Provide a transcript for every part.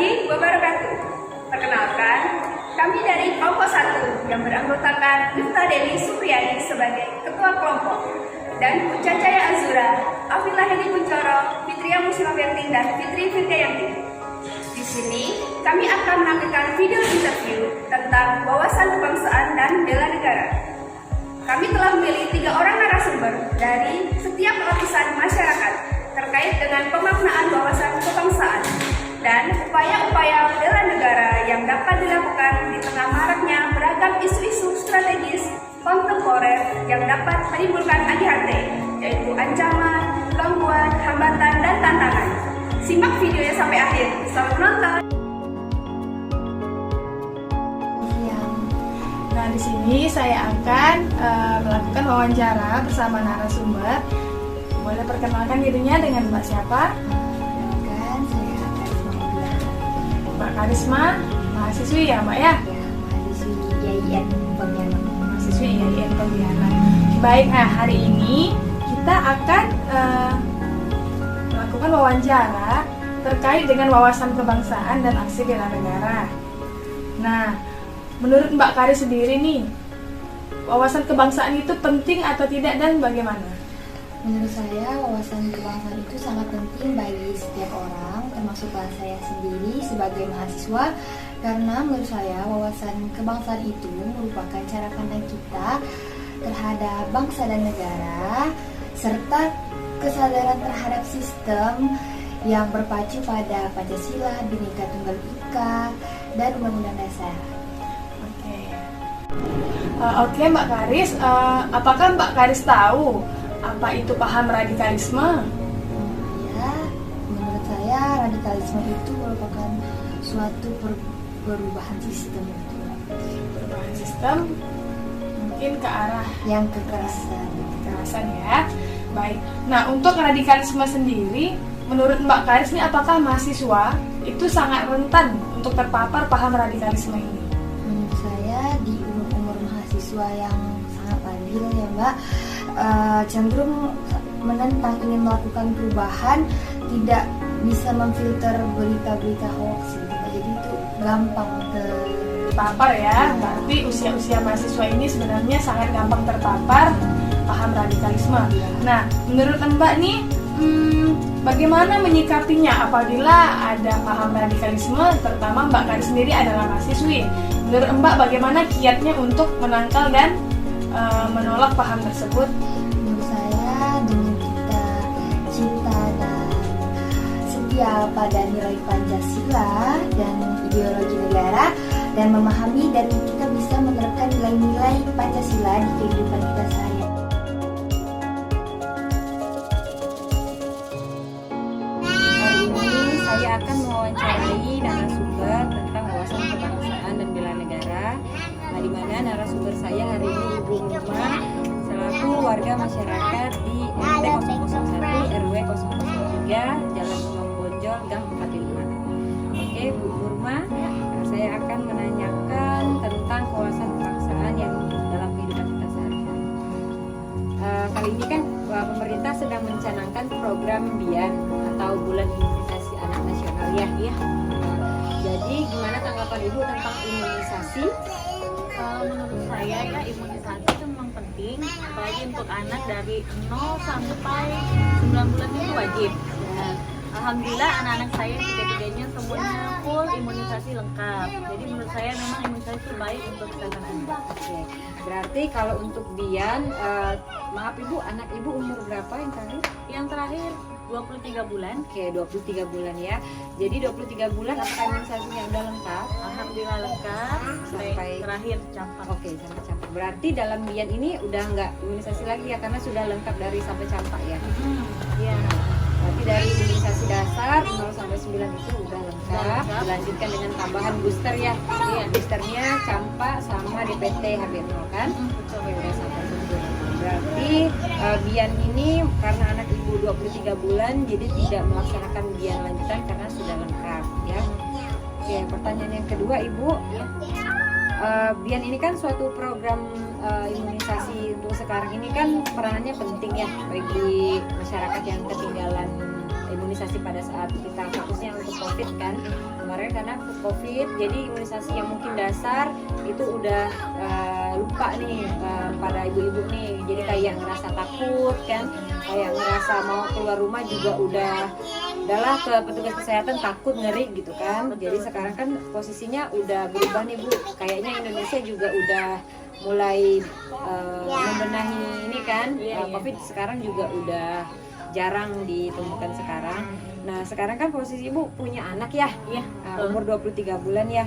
warahmatullahi wabarakatuh. Perkenalkan, kami dari kelompok 1 yang beranggotakan Miftah Deli Supriyani sebagai Ketua Kelompok dan Cacaya Azura, Afila Hedi Kuncoro, Fitria Muslimaverti, dan Fitri Firdayanti. Di sini, kami akan menampilkan video interview tentang wawasan kebangsaan dan bela negara. Kami telah memilih 3 orang narasumber dari setiap lapisan masyarakat terkait dengan pemaknaan wawasan kebangsaan dan upaya-upaya bela negara yang dapat dilakukan di tengah maraknya beragam isu-isu strategis kontemporer yang dapat menimbulkan ADHD, yaitu ancaman, gangguan, hambatan, dan tantangan. Simak videonya sampai akhir. Selamat menonton. Nah, di sini saya akan melakukan wawancara bersama narasumber. Boleh perkenalkan dirinya dengan Mbak siapa? Perkenalkan, saya Karisma Ubiar. Mbak Karisma, mahasiswi ya Mbak ya? Ya, mahasiswi IAIN Pontianak. Mahasiswi IAIN Pontianak. Baik, nah hari ini kita akan melakukan wawancara terkait dengan wawasan kebangsaan dan aksi bela negara. Nah, menurut Mbak Karis sendiri nih, wawasan kebangsaan itu penting atau tidak dan bagaimana? Menurut saya, wawasan kebangsaan itu sangat penting bagi setiap orang, termasuklah saya sendiri sebagai mahasiswa, karena menurut saya wawasan kebangsaan itu merupakan cara pandang kita terhadap bangsa dan negara, serta kesadaran terhadap sistem yang berpacu pada Pancasila, Bhinneka Tunggal Ika, dan Undang-Undang Dasar. Oke, Mbak Karis, apakah Mbak Karis tahu apa itu paham radikalisme? Ya, menurut saya radikalisme itu merupakan suatu perubahan sistem. Perubahan sistem mungkin ke arah Yang kekerasan. kekerasan ya. Baik. Nah, untuk radikalisme sendiri, menurut Mbak Karis ini apakah mahasiswa itu sangat rentan untuk terpapar paham radikalisme ini? Menurut saya di umur mahasiswa yang sangat labil ya Mbak, cenderung menentang, ingin melakukan perubahan, tidak bisa memfilter berita-berita hoax gitu. Jadi itu gampang Terpapar ya. Berarti usia-usia mahasiswa ini sebenarnya sangat gampang terpapar paham radikalisme. Nah, menurut Mbak nih, bagaimana menyikapinya apabila ada paham radikalisme, terutama Mbak Karis sendiri adalah mahasiswi. Menurut Mbak, bagaimana kiatnya untuk menangkal dan menolak paham tersebut? Menurut saya dengan kita cinta dan setia pada nilai Pancasila dan ideologi negara, dan memahami dan kita bisa menerapkan nilai-nilai Pancasila di kehidupan kita sehari-hari. Hari ini saya akan mewawancarai narasumber tentang wawasan kebangsaan dan bela negara. Nah, di mana narasumber saya hari ini Ibu Nurma selaku warga masyarakat di RT 001 RW 003 Jalan Gunung Bonjol Gang 45. Oke, Bu Nurma, saya akan menanyakan tentang wawasan kebangsaan yang dalam kehidupan kita sehari-hari. Kali ini kan pemerintah sedang mencanangkan program BIAN atau Bulan Imunisasi Anak Nasional ya. Jadi gimana tanggapan Ibu tentang imunisasi? Menurut saya ya, imunisasi itu memang penting, apalagi untuk anak dari 0 sampai 9 bulan itu wajib. Dan alhamdulillah anak-anak saya tiga-tiganya semuanya full imunisasi lengkap. Jadi menurut saya memang imunisasi itu baik untuk kesehatan anak. Oke. Berarti kalau untuk BIAN, maaf Ibu, anak Ibu umur berapa yang terakhir? Yang terakhir 23 bulan. Oke, 23 bulan ya. Jadi 23 bulan apakah imunisasinya udah lengkap? Alhamdulillah lengkap sampai terakhir campak. Oke, sampai campak. Berarti dalam BIAN ini udah nggak imunisasi lagi ya, karena sudah lengkap dari sampai campak ya. Iya. Berarti dari imunisasi dasar 0 sampai 9 itu udah lengkap. Dilanjutkan dengan tambahan booster ya. Iya, boosternya campak sama DPT HB0 kan? Oke, udah sampai 9. Berarti BIAN ini karena anak Ibu 23 bulan jadi tidak melaksanakan BIAN lanjutan karena sudah lengkap ya. Oke, pertanyaan yang kedua Ibu. BIAN ini kan suatu program imunisasi untuk sekarang ini kan peranannya penting ya bagi masyarakat yang ketinggalan imunisasi pada saat kita fokusnya untuk COVID kan. Kemarin kemarin karena COVID, jadi imunisasi yang mungkin dasar itu udah lupa nih pada ibu-ibu nih. Jadi kayak ngerasa takut kan, kayak ngerasa mau keluar rumah juga udahlah ke petugas kesehatan takut, ngeri gitu kan. Jadi sekarang kan posisinya udah berubah nih Bu. Kayaknya Indonesia juga udah mulai membenahi ini kan. COVID sekarang juga udah jarang ditemukan sekarang. Nah sekarang kan posisi Ibu punya anak ya, umur 23 bulan ya.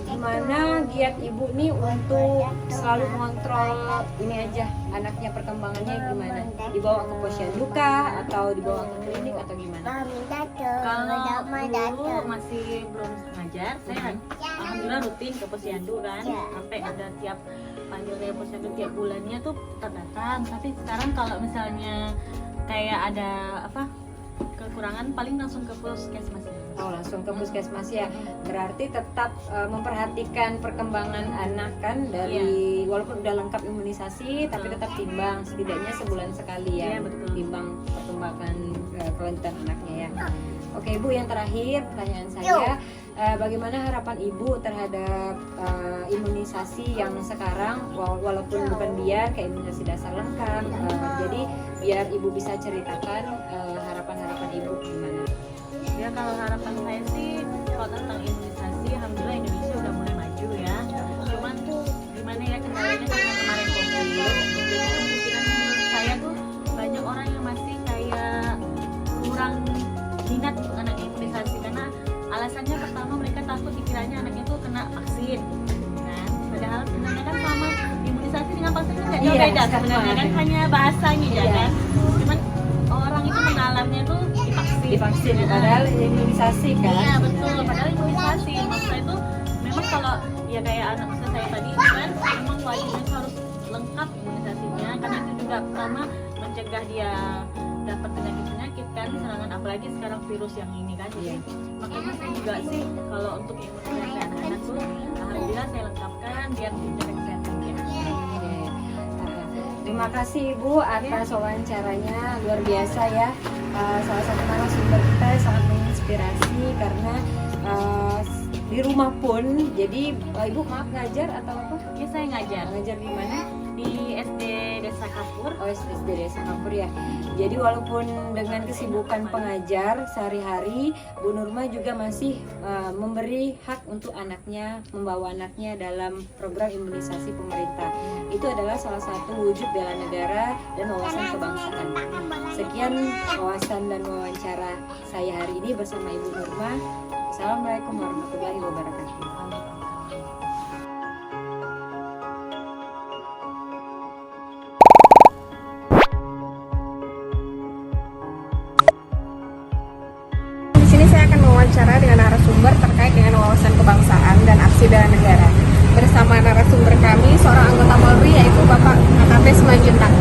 Gimana giat Ibu nih untuk selalu mengontrol ini aja anaknya, perkembangannya gimana? Dibawa ke posyandu kah atau dibawa ke klinik atau gimana? Kalau dulu masih belum ngajar, saya alhamdulillah rutin ke posyandu kan, sampai ada tiap panggil dari posyandu tiap bulannya tuh tetap datang. Tapi sekarang kalau misalnya kayak ada kekurangan, paling langsung ke puskesmas. Oh langsung ke puskesmas ya. Berarti tetap memperhatikan perkembangan anak kan dari walaupun udah lengkap imunisasi tapi tetap timbang setidaknya sebulan sekali ya. Betul. Timbang perkembangan kelanjutan anaknya ya. Oke Ibu, yang terakhir pertanyaan saya, bagaimana harapan Ibu terhadap imunisasi yang sekarang walaupun bukan biar kayak imunisasi dasar lengkap, jadi biar Ibu bisa ceritakan harapan-harapan Ibu gimana? Ya kalau harapan saya sih kalau tentang imunisasi, alhamdulillah Indonesia udah mulai maju ya. Cuman gimana ya kendalanya karena kemarin COVID. Jadi kemungkinan menurut saya tuh banyak orang yang masih kayak kurang minat untuk anak imunisasi karena alasannya pertama mereka takut dikiranya anaknya tuh kena vaksin. Kan? Padahal sebenarnya kan sama imunisasi dengan vaksin itu nggak jauh beda sebenarnya kan, hanya bahasanya ya kan. Cuman orang itu mengalaminya tuh divaksin padahal imunisasi kan. Iya betul, padahal imunisasi maksudnya itu memang kalau ya kayak anak saya tadi kan memang wajibnya harus lengkap imunisasinya karena itu juga pertama mencegah dia dapat penyakit kan, serangan apalagi sekarang virus yang ini kan. Jadi makanya saya juga sih kalau untuk imunisasi anak-anak tuh alhamdulillah saya lengkapkan biar dijaga kesehatannya. Terima kasih Ibu atas wawancaranya, luar biasa ya. Salah satu narasumber kita sangat menginspirasi karena di rumah pun, jadi Ibu maaf ngajar atau apa? Ya saya ngajar di mana? Di SD Desa Kapur. Oh SD Desa Kapur ya. Jadi walaupun dengan kesibukan pengajar sehari-hari, Bu Nurma juga masih memberi hak untuk anaknya, membawa anaknya dalam program imunisasi pemerintah. Itu adalah salah satu wujud bela negara dan wawasan kebangsaan. Sekian wawasan dan wawancara saya hari ini bersama Ibu Nurma. Assalamualaikum warahmatullahi wabarakatuh. Di sini saya akan mewawancara dengan narasumber terkait dengan wawasan kebangsaan dan aksi bela negara. Bersama narasumber kami, seorang anggota Polri yaitu Bapak AKP Simanjuntak.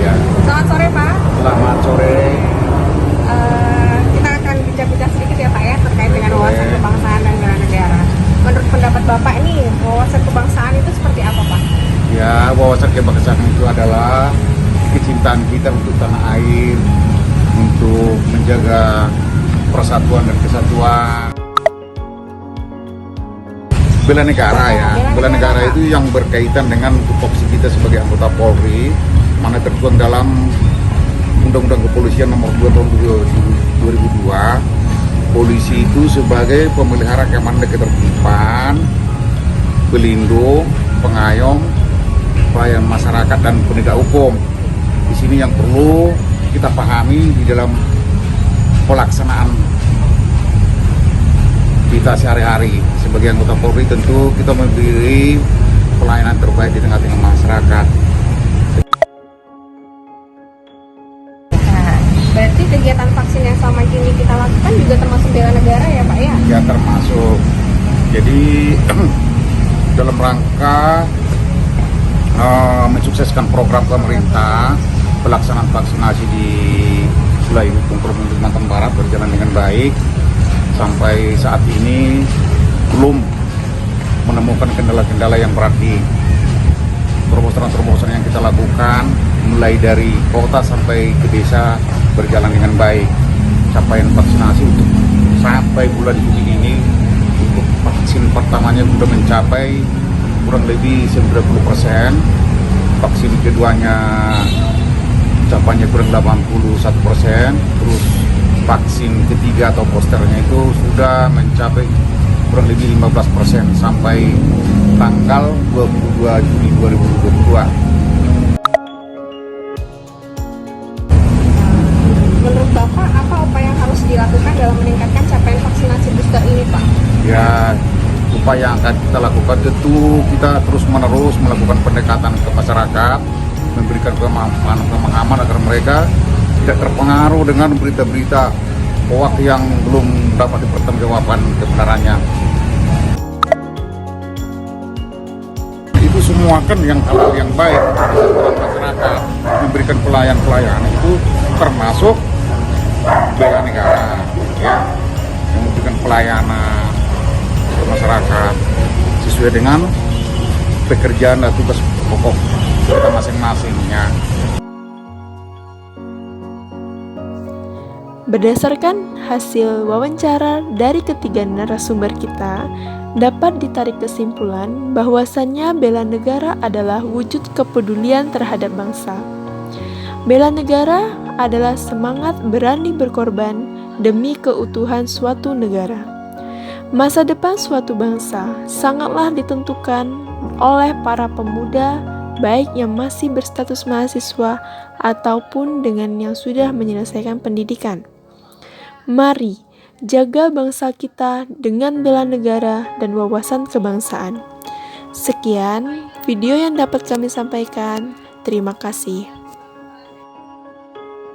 Ya. Selamat sore Pak. Selamat sore. Kita akan bincang-bincang sedikit ya Pak ya terkait dengan wawasan kebangsaan dan bela negara. Menurut pendapat Bapak ini, wawasan kebangsaan itu seperti apa Pak? Ya, wawasan kebangsaan itu adalah kecintaan kita untuk tanah air, untuk menjaga persatuan dan kesatuan. Bela negara ya, bela negara itu yang berkaitan dengan tupoksi kita sebagai anggota Polri, mana tertuang dalam Undang-Undang Kepolisian Nomor 2 Tahun 2002. Polisi itu sebagai pemelihara keamanan dan ketertiban, pelindung, pengayom, pelayan masyarakat dan penegak hukum. Di sini yang perlu kita pahami di dalam pelaksanaan kita sehari-hari sebagai anggota Polri, tentu kita memberi pelayanan terbaik di tengah-tengah masyarakat. Berarti kegiatan vaksin yang selama ini kita lakukan juga termasuk bela negara ya Pak ya? Ya termasuk. Jadi dalam rangka mensukseskan program pemerintah, pelaksanaan vaksinasi di wilayah hukum Provinsi Kalimantan Barat berjalan dengan baik. Sampai saat ini belum menemukan kendala-kendala yang berat di terobosan-terobosan yang kita lakukan, mulai dari kota sampai ke desa berjalan dengan baik. Capaian vaksinasi untuk saat sampai bulan Juli ini untuk vaksin pertamanya sudah mencapai kurang lebih 90%, vaksin keduanya capainya kurang 81%, terus vaksin ketiga atau boosternya itu sudah mencapai kurang lebih 15% sampai tanggal 22 Juli 2022. Menurut Bapak, apa upaya yang harus dilakukan dalam meningkatkan capaian vaksinasi booster ini, Pak? Ya, upaya yang akan kita lakukan tentu kita terus menerus melakukan pendekatan ke masyarakat, memberikan pemahaman agar mereka tidak terpengaruh dengan berita-berita hoax yang belum dapat dipertanggungjawabkan kebenarannya. Itu semua kan yang hal yang baik untuk masyarakat, memberikan pelayanan itu termasuk bela negara, ya, yang memberikan pelayanan ke masyarakat sesuai dengan pekerjaan dan tugas pokok kita masing-masingnya. Berdasarkan hasil wawancara dari ketiga narasumber kita, dapat ditarik kesimpulan bahwasannya bela negara adalah wujud kepedulian terhadap bangsa. Bela negara adalah semangat berani berkorban demi keutuhan suatu negara. Masa depan suatu bangsa sangatlah ditentukan oleh para pemuda, baik yang masih berstatus mahasiswa ataupun dengan yang sudah menyelesaikan pendidikan. Mari jaga bangsa kita dengan bela negara dan wawasan kebangsaan. Sekian video yang dapat kami sampaikan. Terima kasih.